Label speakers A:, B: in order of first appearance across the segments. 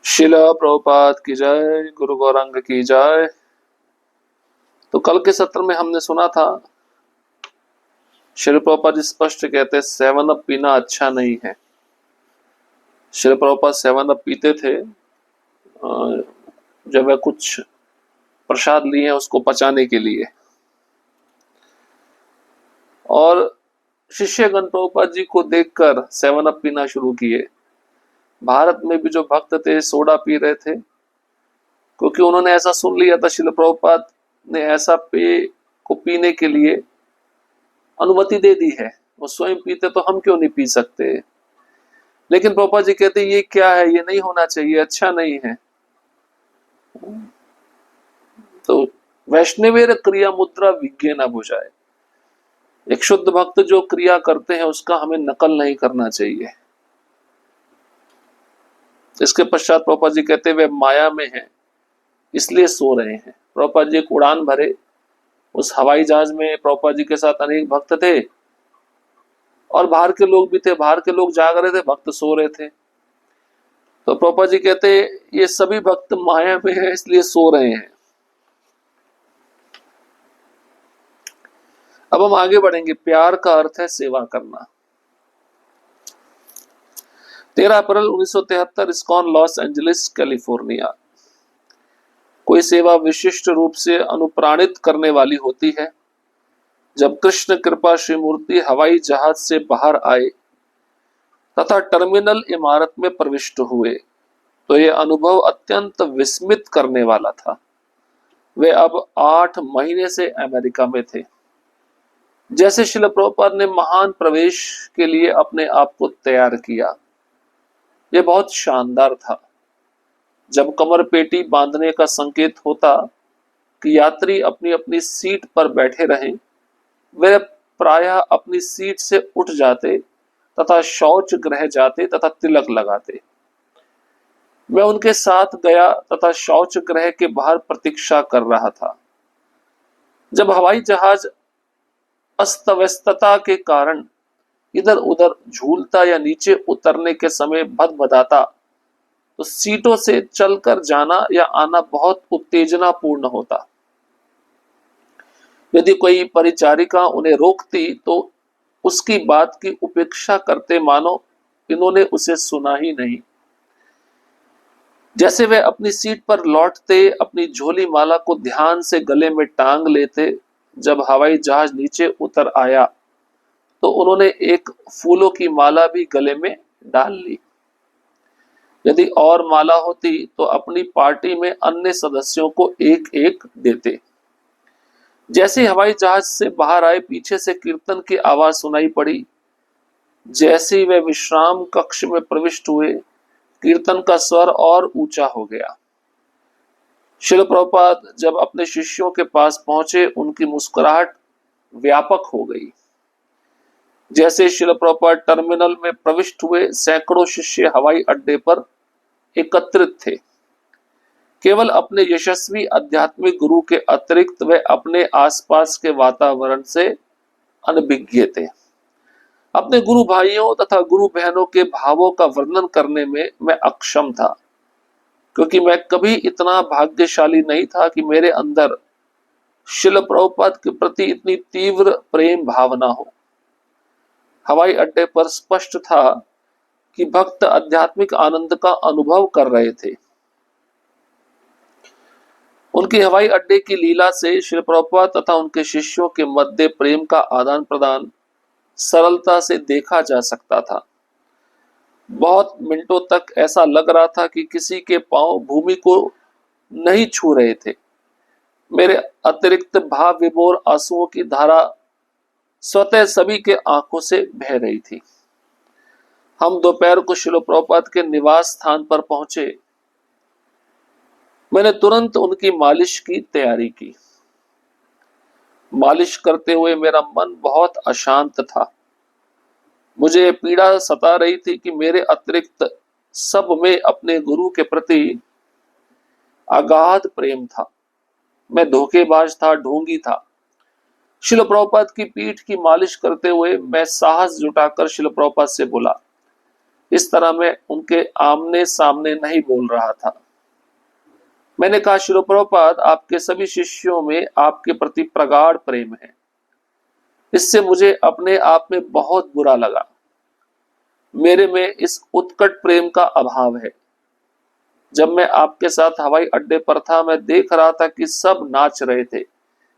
A: शिला प्रभुपाद की जय, गुरु गौरांग की जय। तो कल के सत्र में हमने सुना था श्री प्रभुपाद जी स्पष्ट कहते हैं सेवन अप पीना अच्छा नहीं है। श्री प्रभुपाद सेवन अप पीते थे जब वह कुछ प्रसाद लिए हैं उसको पचाने के लिए, और शिष्यगण प्रभुपाद जी को देखकर सेवन अप पीना शुरू किए। भारत में भी जो भक्त थे सोडा पी रहे थे, क्योंकि उन्होंने ऐसा सुन लिया था श्रील प्रभुपाद ने ऐसा पेय को पीने के लिए अनुमति दे दी है, वो स्वयं पीते तो हम क्यों नहीं पी सकते। लेकिन प्रभुपाद जी कहते ये क्या है, ये नहीं होना चाहिए, अच्छा नहीं है। तो वैष्णवेर क्रिया मुद्रा विज्ञे न बुझाए, एक शुद्ध भक्त जो क्रिया करते हैं उसका हमें नकल नहीं करना चाहिए। इसके पश्चात प्रभुपाद जी कहते वे माया में हैं इसलिए सो रहे हैं। प्रभुपाद जी एक उड़ान भरे, उस हवाई जहाज में प्रभुपाद जी के साथ अनेक भक्त थे और बाहर के लोग भी थे। बाहर के लोग जाग रहे थे, भक्त सो रहे थे। तो प्रभुपाद जी कहते ये सभी भक्त माया में हैं इसलिए सो रहे हैं। अब हम आगे बढ़ेंगे। प्यार का अर्थ है सेवा करना। 13 अप्रैल 1973 इस्कॉन लॉस एंजलिस कैलिफोर्निया। कोई सेवा विशिष्ट रूप से अनुप्राणित करने वाली होती है। जब कृष्ण कृपा श्री मूर्ति हवाई जहाज से बाहर आए तथा टर्मिनल इमारत में प्रविष्ट हुए तो यह अनुभव अत्यंत विस्मित करने वाला था। वे अब 8 महीने से अमेरिका में थे। जैसे श्रील प्रभुपाद ने महान प्रवेश के लिए अपने आप को तैयार किया, यह बहुत शानदार था। जब कमर पेटी बांधने का संकेत होता कि यात्री अपनी अपनी सीट पर बैठे रहें, वे प्रायः अपनी सीट से उठ जाते तथा शौच गृह जाते तथा तिलक लगाते। मैं उनके साथ गया तथा शौच गृह के बाहर प्रतीक्षा कर रहा था। जब हवाई जहाज अस्त व्यस्तता के कारण इधर उधर झूलता या नीचे उतरने के समय भदभदाता तो सीटों से चलकर जाना या आना बहुत उत्तेजनापूर्ण होता। यदि कोई परिचारिका उन्हें रोकती तो उसकी बात की उपेक्षा करते मानो इन्होंने उसे सुना ही नहीं। जैसे वे अपनी सीट पर लौटते अपनी झोली माला को ध्यान से गले में टांग लेते, जब हवाई जहाज नीचे उतर आया तो उन्होंने एक फूलों की माला भी गले में डाल ली। यदि और माला होती तो अपनी पार्टी में अन्य सदस्यों को एक एक देते। जैसे हवाई जहाज से बाहर आए पीछे से कीर्तन की आवाज सुनाई पड़ी। जैसे ही वे विश्राम कक्ष में प्रविष्ट हुए कीर्तन का स्वर और ऊंचा हो गया। श्रील प्रभुपाद जब अपने शिष्यों के पास पहुंचे उनकी मुस्कुराहट व्यापक हो गई। जैसे श्रील प्रभुपाद टर्मिनल में प्रविष्ट हुए सैकड़ों शिष्य हवाई अड्डे पर एकत्रित थे। केवल अपने यशस्वी आध्यात्मिक गुरु के अतिरिक्त वे अपने आसपास के वातावरण से अनभिज्ञ थे। अपने गुरु भाइयों तथा गुरु बहनों के भावों का वर्णन करने में मैं अक्षम था, क्योंकि मैं कभी इतना भाग्यशाली नहीं था कि मेरे अंदर श्रील प्रभुपाद के प्रति इतनी तीव्र प्रेम भावना हो। हवाई अड्डे पर स्पष्ट था कि भक्त आध्यात्मिक आनंद का अनुभव कर रहे थे। उनकी हवाई अड्डे की लीला से श्री प्रभुपाद तथा उनके शिष्यों के मध्य प्रेम का आदान प्रदान सरलता से देखा जा सकता था। बहुत मिनटों तक ऐसा लग रहा था कि किसी के पांव भूमि को नहीं छू रहे थे। मेरे अतिरिक्त भाव विभोर आंसुओं की धारा स्वतः सभी के आंखों से बह रही थी। हम दोपहर को श्रील प्रभुपाद के निवास स्थान पर पहुंचे। मैंने तुरंत उनकी मालिश की तैयारी की। मालिश करते हुए मेरा मन बहुत अशांत था। मुझे पीड़ा सता रही थी कि मेरे अतिरिक्त सब में अपने गुरु के प्रति अगाध प्रेम था। मैं धोखेबाज था, ढोंगी था। श्रील प्रभुपाद की पीठ की मालिश करते हुए मैं साहस जुटाकर श्रील प्रभुपाद से बोला, इस तरह मैं उनके आमने सामने नहीं बोल रहा था। मैंने कहा, श्रील प्रभुपाद, आपके सभी शिष्यों में आपके प्रति प्रगाढ़ प्रेम है। इससे मुझे अपने आप में बहुत बुरा लगा। मेरे में इस उत्कट प्रेम का अभाव है। जब मैं आपके साथ हवाई अड्डे पर था, मैं देख रहा था कि सब नाच रहे थे,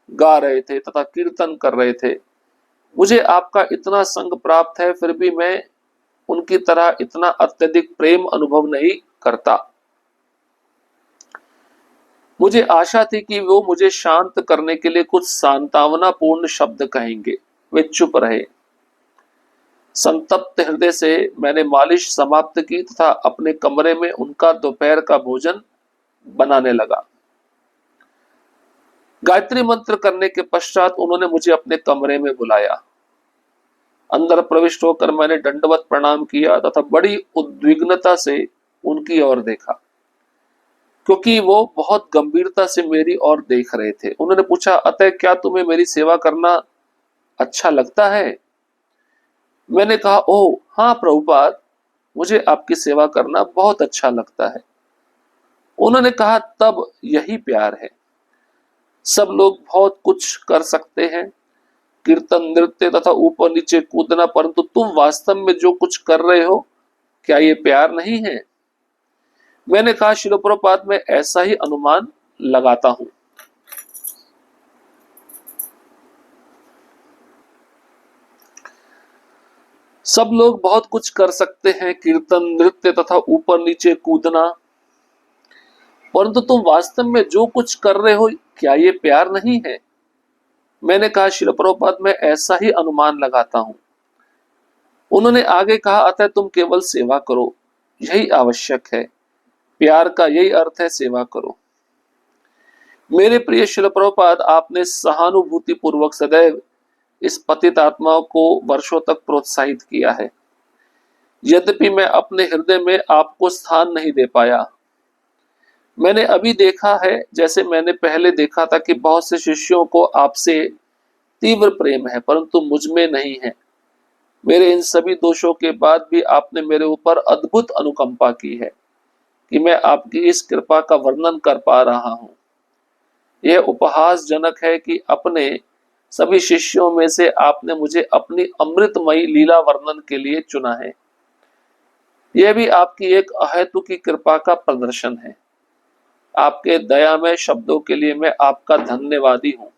A: गा रहे थे तथा कीर्तन कर रहे थे। मुझे आपका इतना संग प्राप्त है, फिर भी मैं उनकी तरह इतना अत्यधिक प्रेम अनुभव नहीं करता। मुझे आशा थी कि वो मुझे शांत करने के लिए कुछ सांत्वना पूर्ण शब्द कहेंगे। वे चुप रहे। संतप्त हृदय से मैंने मालिश समाप्त की तथा अपने कमरे में उनका दोपहर का भोजन बनाने लगा। गायत्री मंत्र करने के पश्चात उन्होंने मुझे अपने कमरे में बुलाया। अंदर प्रविष्ट होकर मैंने दंडवत प्रणाम किया तथा बड़ी उद्विग्नता से उनकी ओर देखा, क्योंकि वो बहुत गंभीरता से मेरी ओर देख रहे थे। उन्होंने पूछा, अतः क्या तुम्हें मेरी सेवा करना अच्छा लगता है? मैंने कहा, ओह हाँ प्रभुपाद, मुझे आपकी सेवा करना बहुत अच्छा लगता है। उन्होंने कहा, तब यही प्यार है। सब लोग बहुत कुछ कर सकते हैं, कीर्तन, नृत्य तथा ऊपर नीचे कूदना, परंतु तुम वास्तव में जो कुछ कर रहे हो, क्या ये प्यार नहीं है? मैंने कहा, श्रील प्रभुपाद, मैं ऐसा ही अनुमान लगाता हूं। सब लोग बहुत कुछ कर सकते हैं, कीर्तन, नृत्य तथा ऊपर नीचे कूदना, परंतु तुम वास्तव में जो कुछ कर रहे हो, क्या ये प्यार नहीं है? मैंने कहा, श्रील प्रभुपाद, मैं ऐसा ही अनुमान लगाता हूं। उन्होंने आगे कहा, अतः तुम केवल सेवा करो, यही आवश्यक है। प्यार का यही अर्थ है, सेवा करो। मेरे प्रिय श्रील प्रभुपाद, आपने सहानुभूति पूर्वक सदैव इस पतित आत्माओं को वर्षों तक प्रोत्साहित किया है। यद्यपि मैं अपने हृदय में आपको स्थान नहीं दे पाया। मैंने अभी देखा है, जैसे मैंने पहले देखा था, कि बहुत से शिष्यों को आपसे तीव्र प्रेम है, परंतु मुझ में नहीं है। मेरे इन सभी दोषों के बाद भी आपने मेरे ऊपर अद्भुत अनुकंपा की है कि मैं आपकी इस कृपा का वर्णन कर पा रहा हूं। यह उपहासजनक है कि अपने सभी शिष्यों में से आपने मुझे अपनी अमृतमयी लीला वर्णन के लिए चुना है। यह भी आपकी एक अहेतुकी कृपा का प्रदर्शन है। आपके दयामय शब्दों के लिए मैं आपका धन्यवादी हूं।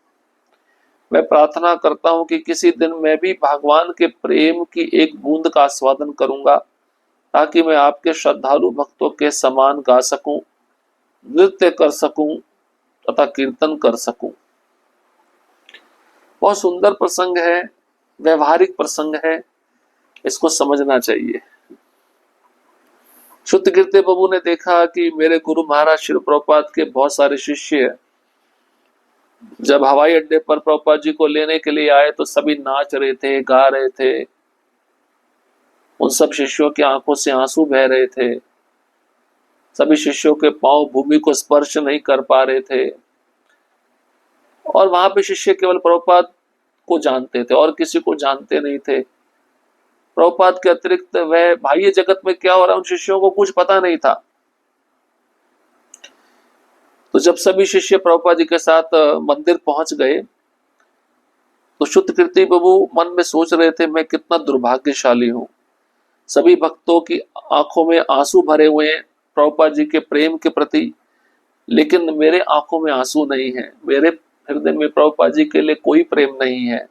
A: मैं प्रार्थना करता हूं कि किसी दिन मैं भी भगवान के प्रेम की एक बूंद का आस्वादन करूंगा, ताकि मैं आपके श्रद्धालु भक्तों के समान गा सकूं, नृत्य कर सकूं तथा कीर्तन कर सकूं। बहुत सुंदर प्रसंग है, व्यवहारिक प्रसंग है, इसको समझना चाहिए। शुद्ध कीर्ति प्रभु ने देखा कि मेरे गुरु महाराज श्री प्रभुपाद के बहुत सारे शिष्य जब हवाई अड्डे पर प्रभुपाद जी को लेने के लिए आए तो सभी नाच रहे थे, गा रहे थे। उन सब शिष्यों की आंखों से आंसू बह रहे थे। सभी शिष्यों के पांव भूमि को स्पर्श नहीं कर पा रहे थे, और वहां पे शिष्य केवल प्रभुपाद को जानते थे और किसी को जानते नहीं थे। प्रभुपाद के अतिरिक्त वह बाह्य जगत में क्या हो रहा है, उन शिष्यों को कुछ पता नहीं था। तो जब सभी शिष्य प्रभुपाद जी के साथ मंदिर पहुंच गए तो शुद्ध कीर्ति प्रभु मन में सोच रहे थे, मैं कितना दुर्भाग्यशाली हूं। सभी भक्तों की आंखों में आंसू भरे हुए हैं प्रभुपाद जी के प्रेम के प्रति, लेकिन मेरे आंखों में आंसू नहीं है। मेरे हृदय में प्रभुपाद जी के लिए कोई प्रेम नहीं है।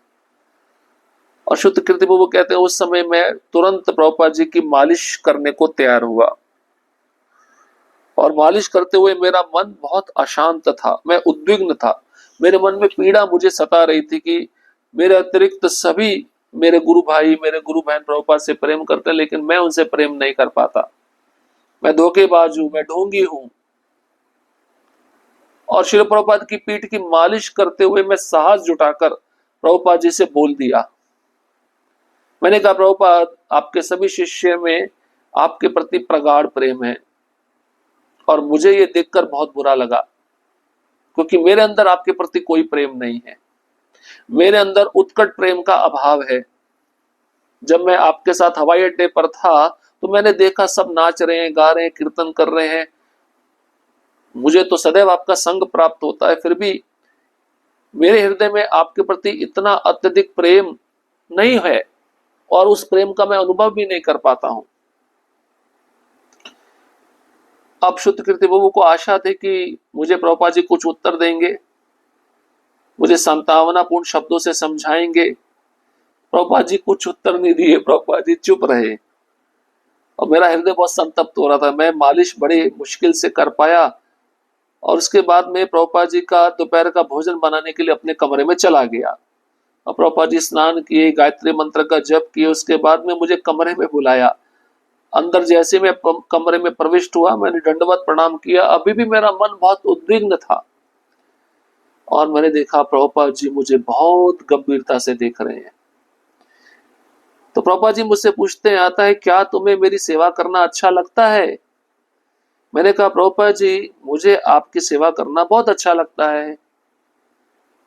A: और शुद्ध कीर्ति प्रभु कहते हैं, उस समय मैं तुरंत प्रभुपाद जी की मालिश करने को तैयार हुआ, और मालिश करते हुए मेरा मन बहुत अशांत था, मैं उद्विग्न था। मेरे मन में पीड़ा मुझे सता रही थी कि मेरे अतिरिक्त सभी मेरे गुरु भाई, मेरे गुरु बहन प्रभुपाद से प्रेम करते हैं, लेकिन मैं उनसे प्रेम नहीं कर पाता। मैं धोखेबाज हूं, मैं ढोंगी हूं। और श्री प्रभुपाद की पीठ की मालिश करते हुए मैं साहस जुटाकर प्रभुपाद जी से बोल दिया। मैंने कहा, प्रभुपाद, आपके सभी शिष्य में आपके प्रति प्रगाढ़ प्रेम है, और मुझे ये देखकर बहुत बुरा लगा, क्योंकि मेरे अंदर आपके प्रति कोई प्रेम नहीं है। मेरे अंदर उत्कट प्रेम का अभाव है। जब मैं आपके साथ हवाई अड्डे पर था, तो मैंने देखा सब नाच रहे हैं, गा रहे हैं, कीर्तन कर रहे हैं। मुझे तो सदैव आपका संग प्राप्त होता है, फिर भी मेरे हृदय में आपके प्रति इतना अत्यधिक प्रेम नहीं है, और उस प्रेम का मैं अनुभव भी नहीं कर पाता हूं। अब शुद्ध कीर्ति बाबू को आशा थी कि मुझे प्रभुपाद जी कुछ उत्तर देंगे, मुझे सांत्वनापूर्ण शब्दों से समझाएंगे। प्रभुपाद जी कुछ उत्तर नहीं दिए, प्रभुपाद जी चुप रहे, और मेरा हृदय बहुत संतप्त हो रहा था। मैं मालिश बड़ी मुश्किल से कर पाया, और उसके बाद में प्रभुपाद जी का दोपहर का भोजन बनाने के लिए अपने कमरे में चला गया। और प्रभुपाद जी स्नान किए, गायत्री मंत्र का जप किए, उसके बाद में मुझे कमरे में बुलाया। अंदर जैसे मैं कमरे में प्रविष्ट हुआ, मैंने दंडवत प्रणाम किया। अभी भी मेरा मन बहुत उद्विग्न था, और मैंने देखा प्रभुपाद जी मुझे बहुत गंभीरता से देख रहे हैं। तो प्रभुपाद जी मुझसे पूछते हैं, आता है, क्या तुम्हें मेरी सेवा करना अच्छा लगता है? मैंने कहा, प्रभुपाद जी मुझे आपकी सेवा करना बहुत अच्छा लगता है।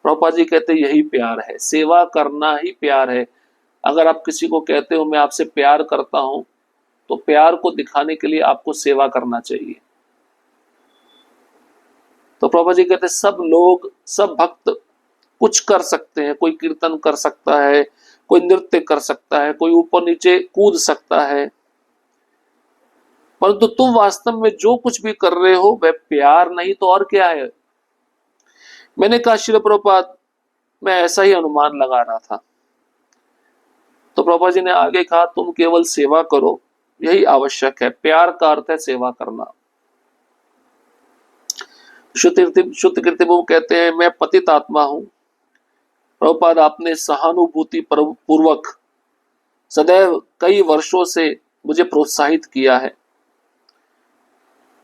A: प्रभुपाद जी कहते, यही प्यार है, सेवा करना ही प्यार है। अगर आप किसी को कहते हो मैं आपसे प्यार करता हूं, तो प्यार को दिखाने के लिए आपको सेवा करना चाहिए। तो प्रभुपाद जी कहते, सब लोग, सब भक्त कुछ कर सकते हैं, कोई कीर्तन कर सकता है, कोई नृत्य कर सकता है, कोई ऊपर नीचे कूद सकता है, परंतु तुम वास्तव में जो कुछ भी कर रहे हो वह प्यार नहीं तो और क्या है? मैंने कहा, श्री प्रभुपाद मैं ऐसा ही अनुमान लगा रहा था। तो प्रभुपाद जी ने आगे कहा, तुम केवल सेवा करो, यही आवश्यक है। प्यार का अर्थ है सेवा करना। शुद्ध कीर्ति बाबू कहते हैं, मैं पतित आत्मा हूं। प्रभुपाद आपने सहानुभूति पूर्वक सदैव कई वर्षों से मुझे प्रोत्साहित किया है,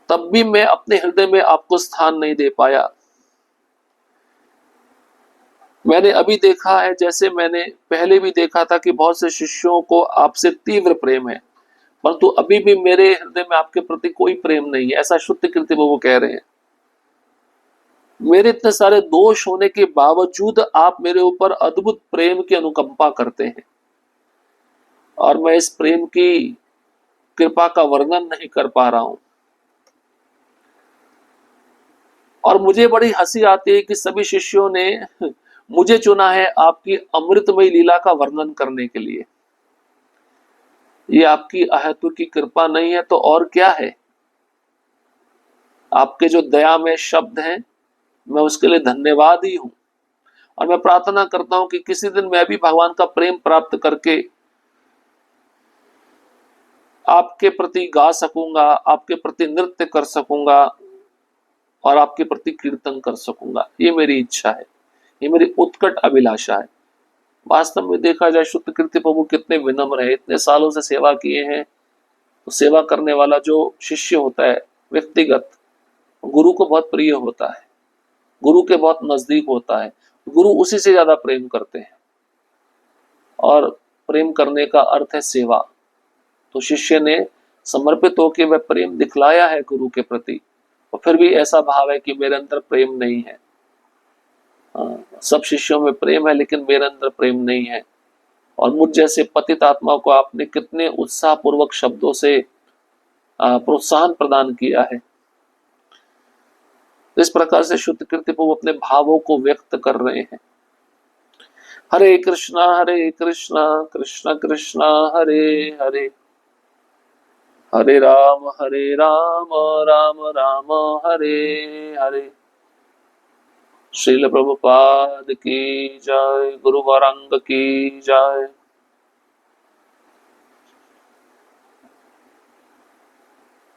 A: तब भी मैं अपने हृदय में आपको स्थान नहीं दे पाया। मैंने अभी देखा है, जैसे मैंने पहले भी देखा था, कि बहुत से शिष्यों को आपसे तीव्र प्रेम है, परंतु अभी भी मेरे हृदय में आपके प्रति कोई प्रेम नहीं है। ऐसा शुद्ध कीर्ति बाबू कह रहे हैं। मेरे इतने सारे दोष होने के बावजूद आप मेरे ऊपर अद्भुत प्रेम की अनुकंपा करते हैं, और मैं इस प्रेम की कृपा का वर्णन नहीं कर पा रहा हूं। और मुझे बड़ी हंसी आती है कि सभी शिष्यों ने मुझे चुना है आपकी अमृतमयी लीला का वर्णन करने के लिए। ये आपकी अहेतु की कृपा नहीं है तो और क्या है? आपके जो दया में शब्द हैं, मैं उसके लिए धन्यवाद ही हूं। और मैं प्रार्थना करता हूं कि किसी दिन मैं भी भगवान का प्रेम प्राप्त करके आपके प्रति गा सकूंगा, आपके प्रति नृत्य कर सकूंगा, और आपके प्रति कीर्तन कर सकूंगा। ये मेरी इच्छा है, ये मेरी उत्कट अभिलाषा है। वास्तव में देखा जाए, शुद्ध कीर्ति प्रभु कितने विनम्र है, इतने सालों से सेवा किए हैं। तो सेवा करने वाला जो शिष्य होता है, व्यक्तिगत गुरु को बहुत प्रिय होता है, गुरु के बहुत नजदीक होता है, गुरु उसी से ज्यादा प्रेम करते हैं, और प्रेम करने का अर्थ है सेवा। तो शिष्य ने समर्पित होकर वह प्रेम दिखलाया है गुरु के प्रति, और फिर भी ऐसा भाव है कि मेरे अंदर प्रेम नहीं है। सब शिष्यों में प्रेम है, लेकिन मेरे अंदर प्रेम नहीं है। और मुझ जैसे पतित आत्मा को आपने कितने उत्साह पूर्वक शब्दों से प्रोत्साहन प्रदान किया है। इस प्रकार से शुद्ध कीर्ति प्रभु अपने भावों को व्यक्त कर रहे हैं। हरे कृष्णा कृष्ण कृष्ण हरे हरे, हरे राम राम राम हरे हरे। श्रील प्रभुपाद की जय, गुरु वरंग की जय।